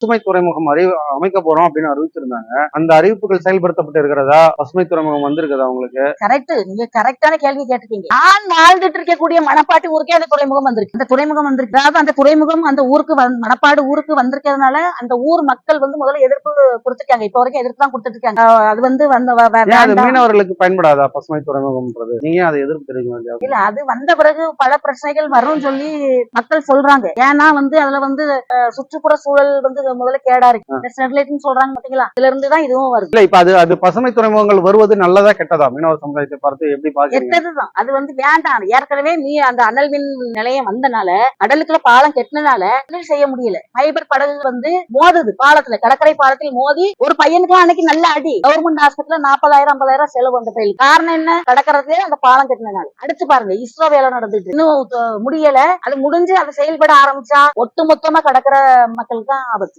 பசுமை துறைமுகம் அமைக்க போறோம் அப்படின்னு அறிவிச்சிருந்தாங்க. அந்த அறிவிப்புகள் செயல்படுத்தப்பட்டு இருக்கிறதா? பசுமை துறைமுகம் வந்திருக்குதா உங்களுக்கு? கரெக்ட், நீங்க கரெக்டான கேள்வி கேட்டுக்கீங்க. நான் வாழ்ந்துட்டு இருக்கக்கூடிய மணப்பாட்டு ஊருக்கே அந்த துறைமுகம் வந்திருக்கு. அந்த துறைமுகம் வந்திருக்கு. அதாவது அந்த துறைமுகம் அந்த ஊருக்கு மணப்பாடு ஊருக்கு வந்திருக்கிறதுனால அந்த ஊர் மக்கள் முதல்ல எதிர்ப்பு கொடுத்துருக்காங்க. இப்ப வரைக்கும் எதிர்ப்பு தான் கொடுத்துட்டு இருக்காங்க. அது மீனவர்களுக்கு பயன்படாதா பசுமை துறைமுகம்ன்றது? நீங்க அதை எதிர்ப்பு தெரிவிக்க இல்ல, அது வந்த பிறகு பல பிரச்சனைகள் வரும் சொல்லி மக்கள் சொல்றாங்க. ஏன்னா அதுல சுற்றுப்புற சூழல் முதல்ல கேடா இருக்கு சொல்றாங்க பாத்தீங்களா. இதுல இருந்துதான் இதுவும் வருது. இல்ல, இப்ப அது பசுமை துறைமுகங்கள் வருவது நல்லதா கெட்டதா? மீனவ சமுதாயத்தை பார்த்து எப்படி பாக்குறீங்க? கெட்டதுதான். அது வேண்டாம். ஏற்கனவே அந்த அனல் மின் நிலையம் வந்தனால கடலுக்குள்ள பாலம் கெட்டினால செய்ய முடியல. ஃபைபர் படகு மோதுது பாலத்துல, கடற்கரை பாலத்தில் மோதி ஒரு பையனுக்கு அன்னைக்கு நல்ல அடி. கவர்மெண்ட் ஹாஸ்பிட்டல் 40,000 50,000 செலவு அந்த பயிர். காரணம் என்ன? கடற்கரையிலே அந்த பாலம் கெட்டினால. அடுத்து பாருங்க, இஸ்ரோ வேலை நடந்துட்டு இன்னும் முடியல. அது முடிஞ்சு அது செயல்பட ஆரம்பிச்சா ஒட்டுமொத்தமா கடற்கரை மக்களுக்கு தான் ஆபத்து.